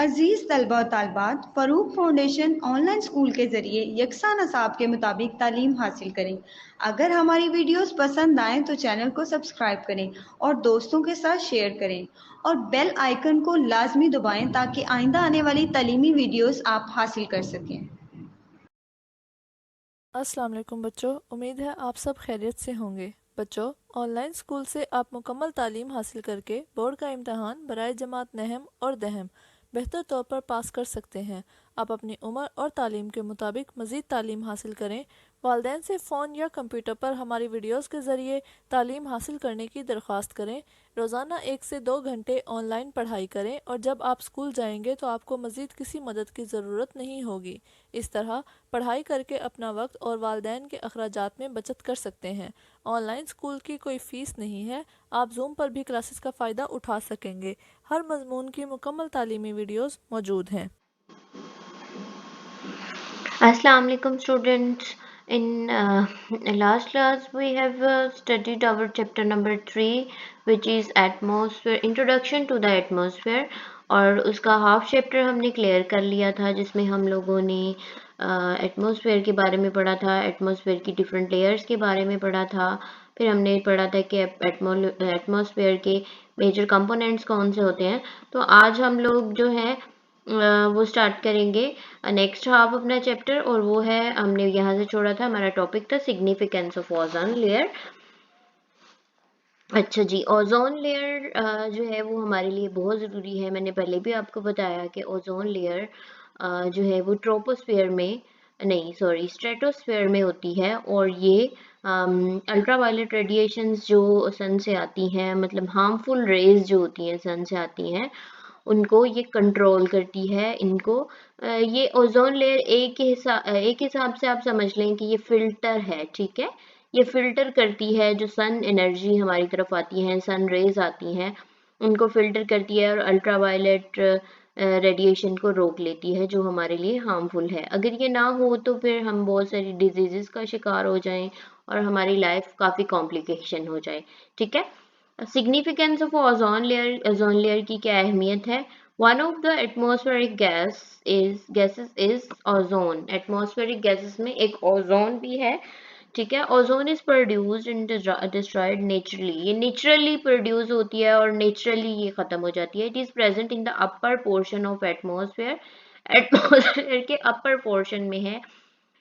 अजीज़ तलबा और तालबात, Farooq foundation online school के ज़रिए यकसा नसाब के मुताबिक तालीम हासिल करें। अगर हमारी वीडियोस पसंद आएँ तो चैनल को सब्सक्राइब करें और दोस्तों के साथ शेयर करें और बेल आइकन को लाजमी दबाएं ताकि आइंदा आने वाली तालीमी वीडियोस आप हासिल कर सकें। अस्सलाम वालेकुम बच्चों, उम्मीद है आप सब खैरियत से होंगे। बच्चों, ऑनलाइन स्कूल से आप मुकम्मल तालीम हासिल करके बोर्ड का इम्तहान बराए जमात नहम और दहम बेहतर तौर पर पास कर सकते हैं। आप अपनी उम्र और तालीम के मुताबिक मज़ीद तालीम हासिल करें। वालिदैन से फ़ोन या कंप्यूटर पर हमारी वीडियोस के ज़रिए तालीम हासिल करने की दरख्वास्त करें। रोज़ाना 1 से 2 घंटे ऑनलाइन पढ़ाई करें और जब आप स्कूल जाएंगे तो आपको मज़ीद किसी मदद की ज़रूरत नहीं होगी। इस तरह पढ़ाई करके अपना वक्त और वालिदैन के अखराजात में बचत कर सकते हैं। ऑनलाइन स्कूल की कोई फ़ीस नहीं है। आप जूम पर भी क्लासेस का फ़ायदा उठा सकेंगे। हर मजमून की मुकम्मल तालीमी वीडियोस मौजूद हैं। Assalamu alaikum students. In last class we have studied our chapter number 3 which is atmosphere, introduction to the atmosphere, और उसका हाफ चैप्टर हमने क्लियर कर लिया था जिसमें हम लोगों ने एटमॉस्फेयर के बारे में पढ़ा था, एटमॉस्फेयर की डिफरेंट लेयर्स के बारे में पढ़ा था। फिर हमने पढ़ा था कि एटमॉस्फेयर के मेजर कंपोनेंट्स कौन से होते हैं। तो आज हम लोग जो है वो स्टार्ट करेंगे नेक्स्ट हाफ अपना चैप्टर, और वो है हमने यहाँ से छोड़ा था, हमारा टॉपिक था सिग्निफिकेंस ऑफ ओजोन लेयर। अच्छा जी, ओजोन लेयर जो है वो हमारे लिए बहुत ज़रूरी है। मैंने पहले भी आपको बताया कि ओजोन लेयर जो है वो ट्रोपोस्फेयर में नहीं, सॉरी, स्ट्रेटोस्फेयर में होती है, और ये अल्ट्रावायलेट रेडिएशंस जो सन से आती हैं, मतलब हार्मफुल रेज जो होती हैं सन से आती हैं, उनको ये कंट्रोल करती है। इनको ये ओजोन लेयर एक हिसाब से आप समझ लें कि ये फिल्टर है, ठीक है। ये फिल्टर करती है जो सन एनर्जी हमारी तरफ आती है, सन रेज आती हैं, उनको फिल्टर करती है और अल्ट्रावायलेट रेडिएशन को रोक लेती है जो हमारे लिए हार्मफुल है। अगर ये ना हो तो फिर हम बहुत सारी डिजीजेस का शिकार हो जाएं और हमारी लाइफ काफ़ी कॉम्प्लिकेशन हो जाए, ठीक है। सिग्निफिकेंस ऑफ ओजोन लेयर की क्या अहमियत है? One of the atmospheric gases is ozone. Atmospheric gases में एक ओजोन भी है, ठीक है। Ozone is produced and destroyed naturally. ये नेचुरली प्रोड्यूस होती है और नेचुरली ये खत्म हो जाती है। It is present in the upper portion of atmosphere. Atmosphere के अपर पोर्शन में है।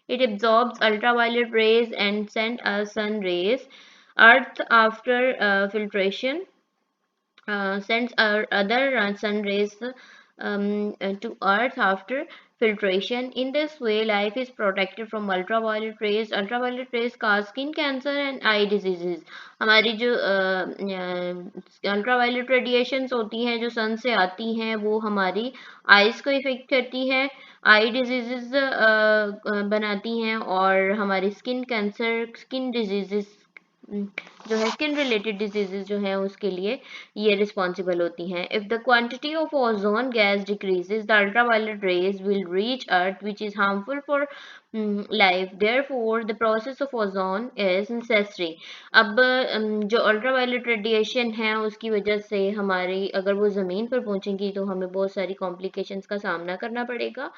It absorbs ultraviolet rays and send us sun rays. Earth, after filtration, sends our other sun rays to Earth after filtration. In this way, life is protected from ultraviolet rays. Ultraviolet rays cause skin cancer and eye diseases. हमारी जो ultraviolet radiations होती हैं जो सन से आती हैं वो हमारी आइज़ को इफ़ेक्ट करती हैं, आई डिजीज़ बनाती हैं, और हमारी स्किन कैंसर, स्किन डिजीज़ जो है, स्किन रिलेटेड डिजीजेज जो हैं उसके लिए ये रिस्पॉन्सिबल होती हैं। If the quantity of ozone gas decreases the ultraviolet rays will reach earth which is harmful for life, therefore the process of ozone is necessary. अब जो अल्ट्रावायलेट रेडिएशन है उसकी वजह से हमारी, अगर वो ज़मीन पर पहुंचेंगी तो हमें बहुत सारी कॉम्प्लिकेशंस का सामना करना पड़ेगा,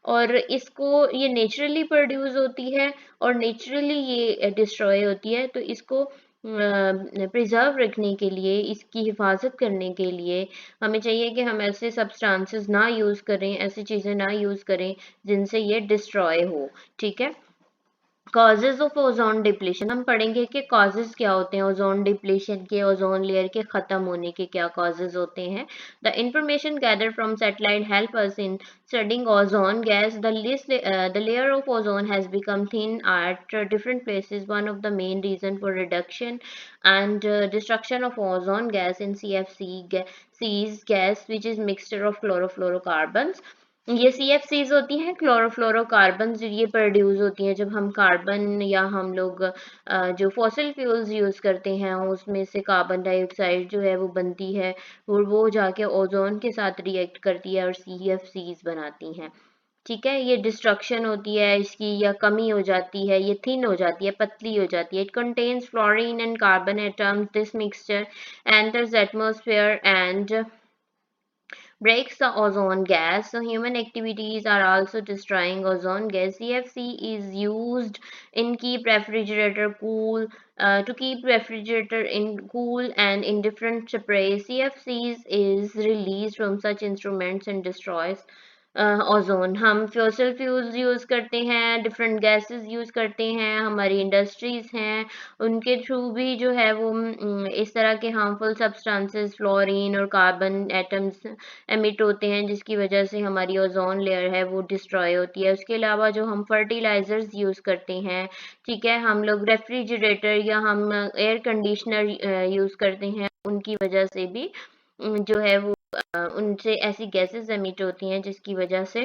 और इसको ये नेचुरली प्रोड्यूस होती है और नेचुरली ये डिस्ट्रॉय होती है। तो इसको प्रिजर्व रखने के लिए, इसकी हिफाजत करने के लिए हमें चाहिए कि हम ऐसे सब्सटेंसेस ना यूज़ करें, ऐसी चीज़ें ना यूज़ करें जिनसे ये डिस्ट्रॉय हो, ठीक है। कॉजेज ऑफ ओजोन डिप्लीशन हम पढ़ेंगे कि कॉजेज क्या होते हैं ओजोन डिप्लीशन के, ओजोन लेयर के ख़त्म होने के क्या कॉजेज होते हैं। The information gather from satellite help us in studying ozone gas. The layer of ozone has become thin at different places. One of the main reason for reduction and destruction of ozone gas in CFCs gas, which is mixture of chlorofluorocarbons। ये CFCs होती हैं, chlorofluorocarbon, ये produce होती हैं जब हम carbon या हम लोग जो फॉसिल फ्यूल्स यूज़ करते हैं उसमें से कार्बन डाइऑक्साइड जो है वो बनती है, और वो जाके ओजोन के साथ रिएक्ट करती है और CFCs बनाती हैं, ठीक है। ये डिस्ट्रक्शन होती है इसकी, या कमी हो जाती है, ये थिन हो जाती है, पतली हो जाती है। It contains fluorine and carbon atoms. This mixture enters atmosphere and breaks the ozone gas. So human activities are also destroying ozone gas. CFC is used in keep refrigerator cool, to keep refrigerator in cool and in different sprays. CFCs is released from such instruments and destroys ozone. हम fossil fuels use करते हैं, different gases use करते हैं, हमारी industries हैं, उनके through भी जो है वो इस तरह के हार्मफुल सब्सटेंसेस फ्लोरीन और कार्बन एटम्स एमिट होते हैं, जिसकी वजह से हमारी ओजोन लेयर है वो डिस्ट्रॉय होती है. उसके अलावा जो हम फर्टिलाइजर्स यूज़ करते हैं, ठीक है, हम लोग रेफ्रिजरेटर या हम एयर कंडीशनर यूज़ करते हैं, उनकी वजह से भी जो है वो उनसे ऐसी गैसेस एमिट होती हैं जिसकी वजह से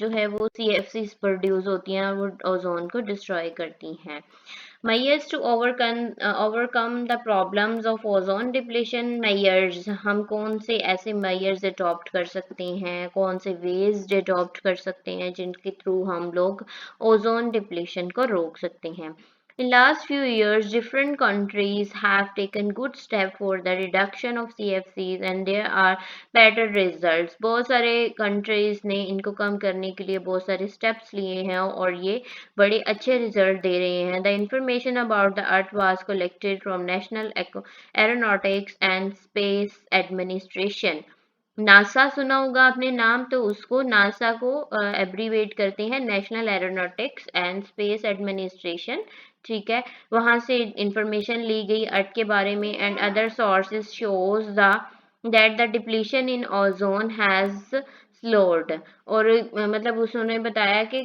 जो है वो CFCs प्रोड्यूस होती हैं और वो ओजोन को डिस्ट्रॉय करती हैं. Measures to overcome the problems of ozone depletion. Measures, हम कौन से ऐसे measures adopt कर सकते हैं, कौन से ways adopt कर सकते हैं जिनके थ्रू हम लोग ozone depletion को रोक सकते हैं. In last few years, different countries have taken good step for the reduction of CFCs and there are better results. बहुत सारे countries ने इनको कम करने के लिए बहुत सारे steps लिए हैं और ये बड़े अच्छे रिजल्ट दे रहे हैं. The information about the Earth was collected from National Aeronautics and Space Administration. NASA सुना होगा आपने नाम, तो उसको नासा को एब्रीवेट करते हैं national aeronautics and space administration. ठीक है, वहां से इंफॉर्मेशन ली गई अर्थ के बारे में. And other sources shows the that the depletion in ozone has slowed. और मतलब उन्होंने बताया कि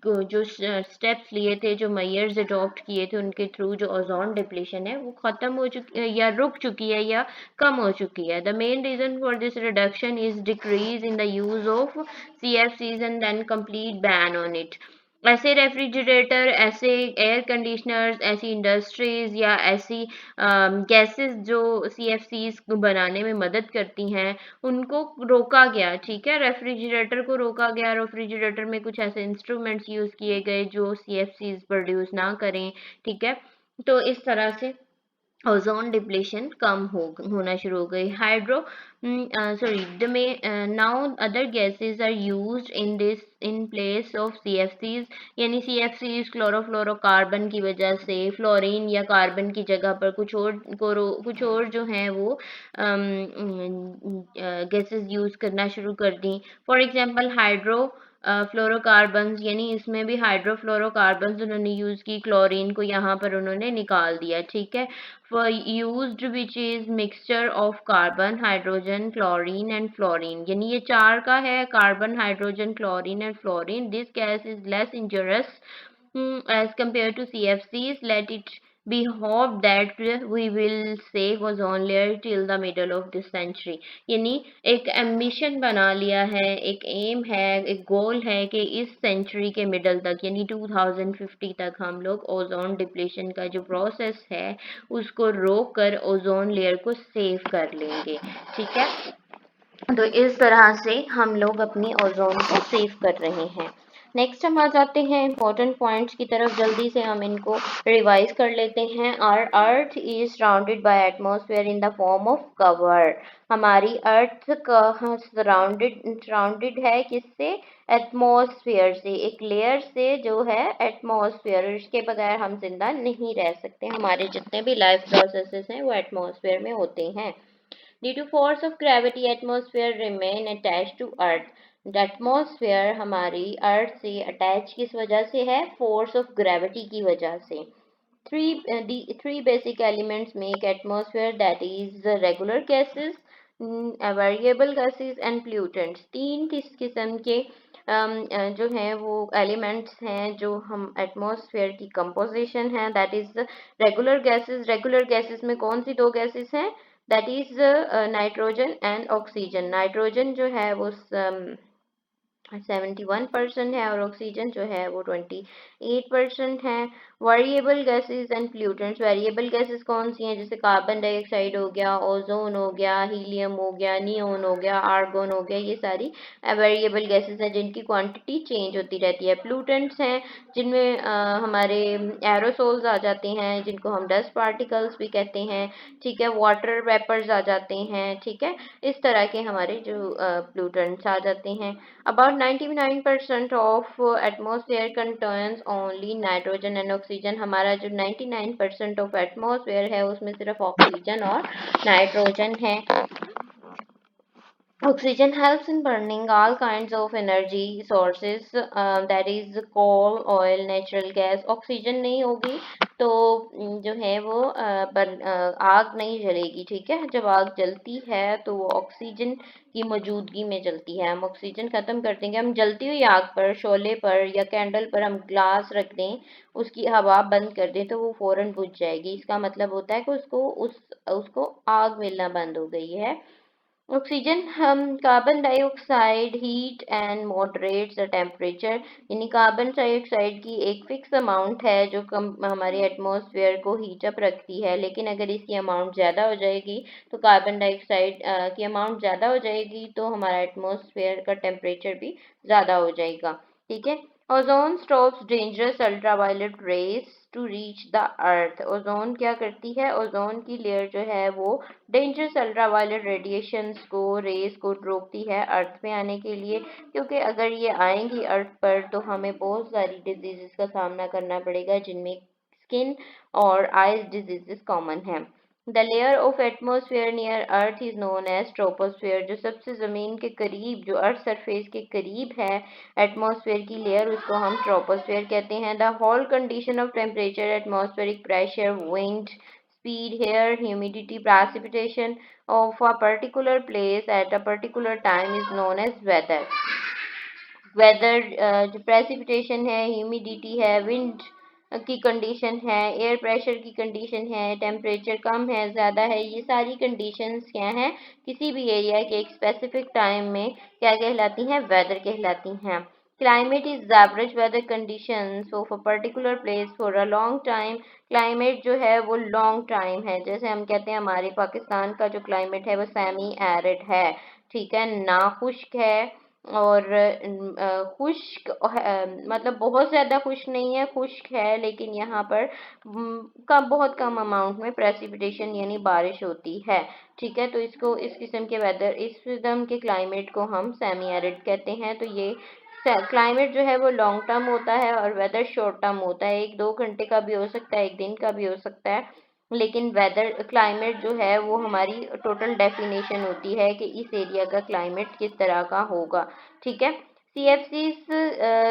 जो स्टेप्स लिए थे, जो मेजर्स अडॉप्ट किए थे, उनके थ्रू जो ओजोन डिप्लीशन है वो खत्म हो चुकी या रुक चुकी है या कम हो चुकी है. The main reason for this reduction is decrease in the use of CFCs and then complete ban on it. ऐसे रेफ्रिजरेटर, ऐसे एयर कंडीशनर्स, ऐसी इंडस्ट्रीज या ऐसी गैसेस जो CFCs को बनाने में मदद करती हैं, उनको रोका गया. ठीक है, रेफ्रिजरेटर को रोका गया. रेफ्रिजरेटर में कुछ ऐसे इंस्ट्रूमेंट्स यूज किए गए जो CFCs प्रोड्यूस ना करें. ठीक है, तो इस तरह से ओजोन डिप्लेशन कम होना शुरू हो गई. Now other gases are used in place of CFCs. यानी CFCs क्लोरोफ्लोरोकार्बन की वजह से फ्लोरीन या कार्बन की जगह पर कुछ और जो हैं वो गैसेस यूज करना शुरू कर दी. फॉर एग्जांपल फ्लोरोकार्बन्स, यानी इसमें भी हाइड्रोफ्लोरोकार्बन्स उन्होंने यूज की. क्लोरीन को यहाँ पर उन्होंने निकाल दिया. ठीक है, for used which is mixture of carbon, hydrogen, chlorine and fluorine. यानी ये चार का है, carbon, hydrogen, chlorine and fluorine. This gas is less injurious as compared to CFCs. Let it be hoped that we will save ozone layer till the middle of this century. यानी एक ambition बना लिया है, एक M है, एक गोल है कि इस सेंचुरी के मिडल तक यानी 2050 तक हम लोग ओजोन डिप्लेशन का जो प्रोसेस है उसको रोक कर ओजोन लेयर को सेव कर लेंगे. ठीक है, तो इस तरह से हम लोग अपनी ओजोन को सेव कर रहे हैं. नेक्स्ट हम आ जाते हैं इंपॉर्टेंट पॉइंट्स की तरफ. जल्दी से हम इनको रिवाइज कर लेते हैं. Our earth is surrounded by atmosphere in the form of cover. हमारी अर्थ का सराउंडेड है किससे? एटमॉस्फेयर से, एक लेयर से जो है एटमॉस्फेयर. इसके बगैर हम जिंदा नहीं रह सकते. हमारे जितने भी लाइफ प्रोसेसेस हैं वो एटमॉस्फेयर में होते हैं. Due to force of gravity, atmosphere remain attached to earth. Atmosphere हमारी अर्थ से अटैच किस वजह से है? फोर्स ऑफ ग्रेविटी की वजह से. Three basic elements make atmosphere, that is regular gases, variable gases and pollutants. तीन किस्म के जो हैं वो एलिमेंट्स हैं जो हम एटमॉस्फेयर की कंपोजिशन है. That is regular gases. Regular gases में कौन सी दो गैसेस हैं? That is nitrogen and oxygen. Nitrogen जो है वो 71% है और ऑक्सीजन जो है वो 28% है. Variable gases and pollutants, variable gases कौन सी हैं? जैसे कार्बन डाइऑक्साइड हो गया, ओजोन हो गया, हीलियम हो गया, नियोन हो गया, आर्गोन हो गया, ये सारी वेरिएबल गैसेस हैं जिनकी क्वांटिटी चेंज होती रहती है। प्लूटेंट्स हैं जिनमें हमारे एरोसोल्स आ जाते हैं, जिनको हम डस्ट पार्टिकल्स भी कहते हैं, ठीक है, वाटर वेपर्स आ जाते हैं, ठीक है, इस तरह के हमारे जो प्लूटेंट्स आ जाते हैं। About 99% of atmosphere contains only nitrogen and oxygen। हमारा जो 99% of atmosphere है उसमें सिर्फ ऑक्सीजन और नाइट्रोजन है। Oxygen helps in burning all kinds of energy sources, that is coal, oil, natural gas। Oxygen नहीं होगी तो जो है वो आग नहीं जलेगी, ठीक है। जब आग जलती है तो वो ऑक्सीजन की मौजूदगी में जलती है। हम ऑक्सीजन खत्म कर देंगे, हम जलती हुई आग पर, शोले पर या कैंडल पर हम ग्लास रख दें, उसकी हवा बंद कर दें तो वो फौरन बुझ जाएगी। इसका मतलब होता है कि उसको आग मिलना बंद हो गई है। ऑक्सीजन हम carbon dioxide heat and moderates the temperature, यानी कार्बन डाइऑक्साइड की एक फिक्स अमाउंट है जो हमारे एटमॉस्फेयर को हीट अप रखती है, लेकिन अगर इसकी अमाउंट ज़्यादा हो जाएगी तो कार्बन डाइऑक्साइड की अमाउंट ज़्यादा हो जाएगी तो हमारा एटमॉस्फेयर का टेम्परेचर भी ज़्यादा हो जाएगा, ठीक है। Ozone stops dangerous ultraviolet rays to reach the earth. Ozone क्या करती है? ओजोन की लेयर जो है वो डेंजरस अल्ट्रावायलेट रेडिएशंस को, रेस को रोकती है अर्थ पे आने के लिए, क्योंकि अगर ये आएंगी अर्थ पर तो हमें बहुत सारी डिजीजेस का सामना करना पड़ेगा जिनमें स्किन और आइज डिजीजेस कॉमन है। The layer of atmosphere near earth is known as troposphere. जो सबसे जमीन के करीब, जो अर्थ सरफेस के करीब है एटमॉस्फेयर की लेयर, उसको हम ट्रोपोस्फेयर कहते हैं। The whole condition of temperature, atmospheric pressure, wind speed, air, humidity, precipitation of a particular place at a particular time is known as weather। Weather जो प्रेसिपिटेशन है, ह्यूमिडिटी है, विंड की condition है, air pressure की condition है, temperature कम है, ज़्यादा है, ये सारी कंडीशंस क्या हैं किसी भी एरिया के एक स्पेसिफिक टाइम में क्या कहलाती हैं? वेदर कहलाती हैं। Climate is average weather conditions of a particular place for a long time. Climate जो है वो लॉन्ग टाइम है। जैसे हम कहते हैं हमारे पाकिस्तान का जो क्लाइमेट है वो सेमी एरिड है, ठीक है, ना खुश्क है और खुश्क मतलब बहुत ज़्यादा खुश्क नहीं है, खुश्क है, लेकिन यहाँ पर कम, बहुत कम अमाउंट में प्रेसिपिटेशन यानी बारिश होती है, ठीक है। तो इसको, इस किस्म के वेदर, इस किस्म के क्लाइमेट को हम सेमी एरिड कहते हैं। तो ये क्लाइमेट जो है वो लॉन्ग टर्म होता है और वेदर शॉर्ट टर्म होता है, 1-2 घंटे का भी हो सकता है, 1 दिन का भी हो सकता है, लेकिन वेदर क्लाइमेट जो है वो हमारी टोटल डेफिनेशन होती है कि इस एरिया का क्लाइमेट किस तरह का होगा, ठीक है। CFC's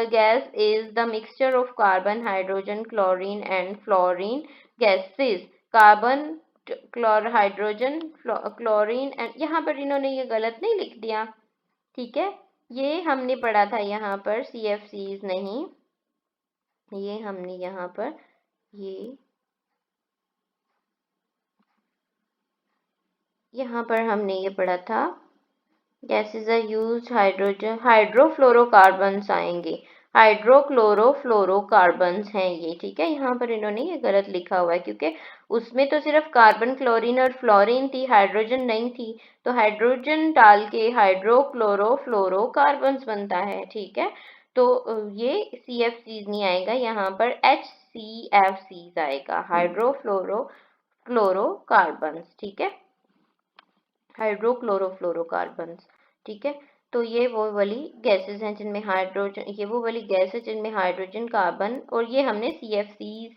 gas is the mixture of carbon, hydrogen, chlorine and fluorine gases। Carbon, hydrogen, chlorine and, यहाँ पर इन्होंने ये गलत नहीं लिख दिया, ठीक है, ये हमने पढ़ा था यहाँ पर CFCs नहीं, ये हमने यहाँ पर यहाँ पर हमने ये पढ़ा था गैसेज आर यूज्ड, हाइड्रोजन, हाइड्रोफ्लोरोकार्बन्स आएंगे, हाइड्रोक्लोरोफ्लोरोकार्बन्स हैं ये, ठीक है। यहाँ पर इन्होंने ये गलत लिखा हुआ है क्योंकि उसमें तो सिर्फ कार्बन, क्लोरीन और फ्लोरीन थी, हाइड्रोजन नहीं थी, तो हाइड्रोजन डाल के हाइड्रोक्लोरोफ्लोरोकार्बन्स बनता है, ठीक है। तो ये CFCs नहीं आएगा, यहाँ पर HCFCs आएगा, हाइड्रोफ्लोरोफ्लोरोकार्बन्स, ठीक है, हाइड्रोक्लोरोफ्लोरोकार्बन्स, ठीक है। तो ये वो वाली गैसेस हैं जिनमें हाइड्रोजन, ये वो वाली गैस है जिनमें हाइड्रोजन, कार्बन, और ये हमने CFCs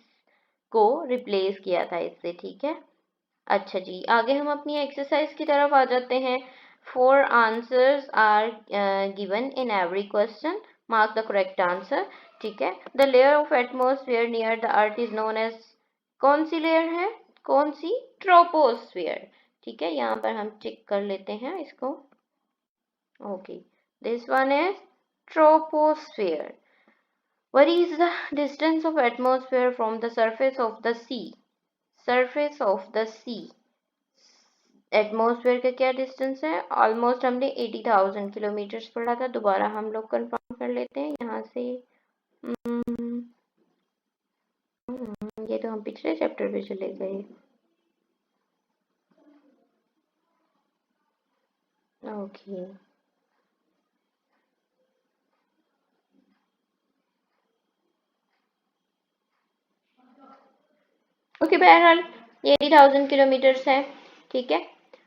को रिप्लेस किया था इससे, ठीक है। अच्छा जी, आगे हम अपनी एक्सरसाइज की तरफ आ जाते हैं। 4 answers are given in every question, mark the correct answer, ठीक है। The layer of atmosphere near the earth is known as, कौन सी लेयर है? कौन सी? ट्रोपोस्फेयर, ठीक है। यहाँ पर हम टिक कर लेते हैं इसको, okay, this one is troposphere। What is the distance of atmosphere from the surface of the sea? Surface of the sea, atmosphere का क्या डिस्टेंस है? ऑलमोस्ट हमने 80,000 किलोमीटर्स पढ़ा था, दोबारा हम लोग कंफर्म कर लेते हैं यहाँ से। ये तो हम पिछले चैप्टर पे चले गए। ओके ओके, बहरहाल ये 80,000 किलोमीटर्स है, ठीक है।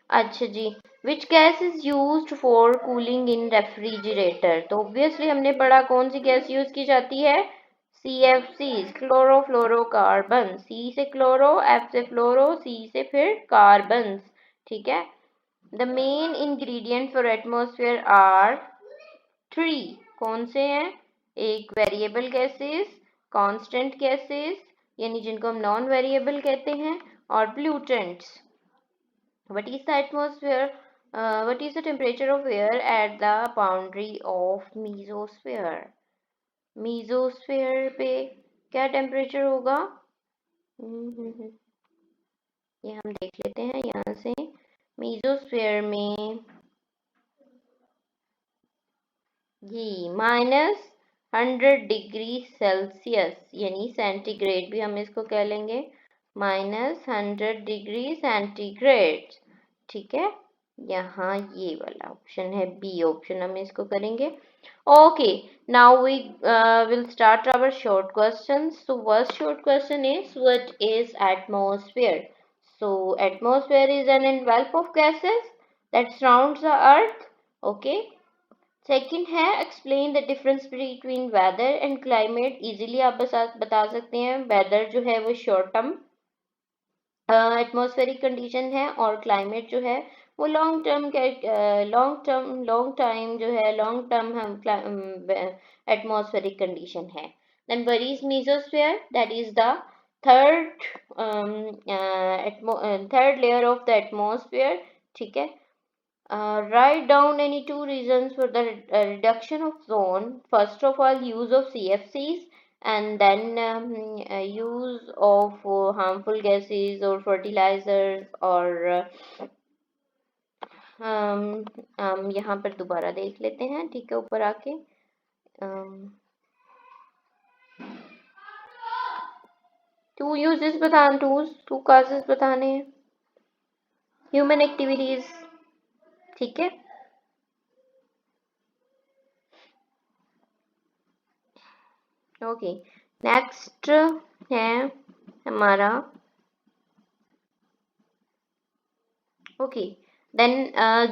अच्छा जी, which gas is used for cooling in refrigerator? तो ऑब्वियसली हमने पढ़ा कौन सी गैस यूज की जाती है, CFC, क्लोरोफ्लोरोकार्बन। C से क्लोरो, F से फ्लोरो, C से फिर कार्बन, ठीक है। The main ingredient for atmosphere are 3, कौन से हैं? एक वेरिएबल गैसेस, कांस्टेंट गैसेस यानी जिनको हम नॉन वेरिएबल कहते हैं, और pollutants. What is the atmosphere? What is the temperature of air at the boundary of mesosphere? Mesosphere पे क्या टेम्परेचर होगा? ये हम देख लेते हैं यहाँ से। mesosphere में जी -100 डिग्री सेल्सियस यानी सेंटीग्रेड भी हम इसको कह लेंगे, -100 डिग्री सेंटीग्रेड, ठीक है। यहाँ ये वाला ऑप्शन है, बी ऑप्शन हम इसको करेंगे। Okay, now we will start our short question. So first short question is what is atmosphere? So atmosphere is an envelope of gases that surrounds the earth, okay. Second है explain the difference between weather and climate. Easily आप बता सकते हैं, weather जो है वो short term atmospheric condition है और क्लाइमेट जो है वो लॉन्ग टाइम जो है लॉन्ग टर्म हम एटमॉस्फेरिक कंडीशन है। Then what is mesosphere? That is the third third layer of the atmosphere, ठीक है। Write down any 2 reasons for the reduction of ozone. First of all, use of CFCs, and then use of harmful gases or fertilizers or यहाँ पर दोबारा देख लेते हैं, ठीक है, ऊपर आके। टू यूजेस बताने, टू काजेस बताने हैं, ह्यूमन एक्टिविटीज, ठीक है। ओके, नेक्स्ट है हमारा, okay, then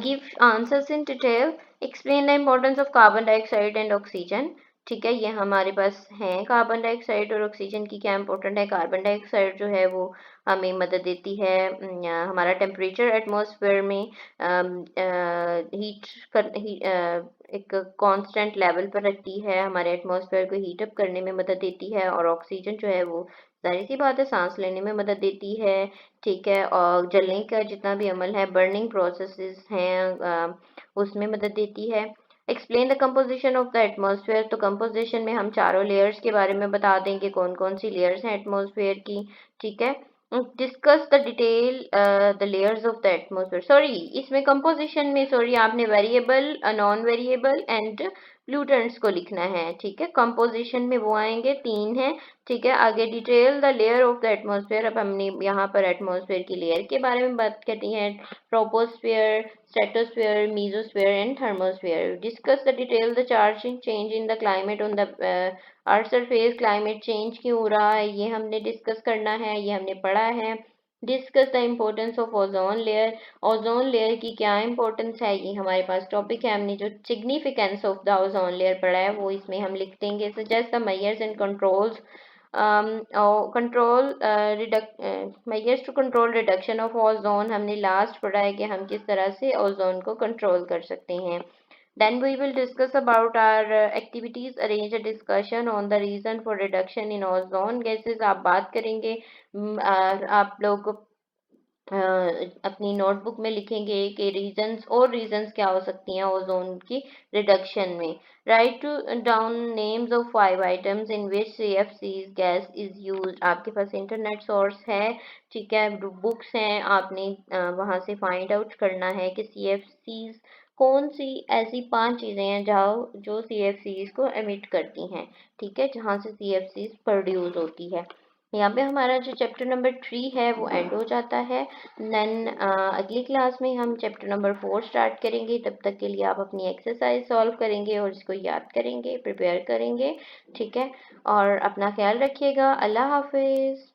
give answers in detail, explain the importance of carbon dioxide and oxygen, ठीक है। ये हमारे पास है कार्बन डाइऑक्साइड और ऑक्सीजन की क्या इंपॉर्टेंट है। कार्बन डाइऑक्साइड जो है वो हमें मदद देती है हमारा टेम्परेचर एटमॉस्फेयर में एक कांस्टेंट लेवल पर रखती है, हमारे एटमॉस्फेयर को हीट अप करने में मदद देती है। और ऑक्सीजन जो है वो जाहिर सी बात है सांस लेने में मदद देती है, ठीक है। और जलने का जितना भी अमल है, बर्निंग प्रोसेसेस हैं, उसमें मदद देती है। Explain the composition of the atmosphere, तो कंपोजिशन में हम चारों लेयर्स के बारे में बता देंगे, कौन कौन सी लेयर्स हैं एटमॉस्फेयर की, ठीक है। Discuss the detail the layers of the atmosphere, sorry इसमें कंपोजिशन में सॉरी आपने variable, non variable and pollutants को लिखना है, ठीक है। कंपोजिशन में वो आएंगे, 3 हैं, ठीक है। आगे detail the layer of the atmosphere, अब हमने यहाँ पर एटमॉस्फेयर की लेयर के बारे में बात करती हैं, troposphere, stratosphere, mesosphere and thermosphere. Discuss the detail the charging change in the climate on the earth surface, climate change क्यों हो रहा है ये हमने डिस्कस करना है, ये हमने पढ़ा है। Discuss the importance of ozone layer, ozone layer की क्या इंपॉर्टेंस है, ये हमारे पास टॉपिक है। हमने जो significance of the ozone layer पढ़ा है वो इसमें हम लिख देंगे। Suggest the measures and controls, measures to control reduction of ozone, हमने लास्ट पढ़ा है कि हम किस तरह से ओजोन को कंट्रोल कर सकते हैं। Then we will discuss about our activities, arrange a discussion on the reason for reduction in ozone gases। आप बात करेंगे, आप लोग अपनी नोटबुक में लिखेंगे कि रीजंस क्या हो सकती हैं ओजोन की रिडक्शन में। Write to down names of 5 items in which CFC gas is used. आपके पास इंटरनेट सोर्स है, ठीक है, बुक्स हैं, आपने वहां से फाइंड आउट करना है कि CFC कौन सी ऐसी 5 चीजें हैं जो CFCs को एमिट करती हैं, ठीक है, जहां से CFCs प्रोड्यूस होती है। यहाँ पे हमारा जो चैप्टर नंबर 3 है वो एंड हो जाता है। देन अगली क्लास में हम चैप्टर नंबर 4 स्टार्ट करेंगे। तब तक के लिए आप अपनी एक्सरसाइज सॉल्व करेंगे और इसको याद करेंगे, प्रिपेयर करेंगे, ठीक है। और अपना ख्याल रखिएगा। अल्लाह हाफिज़।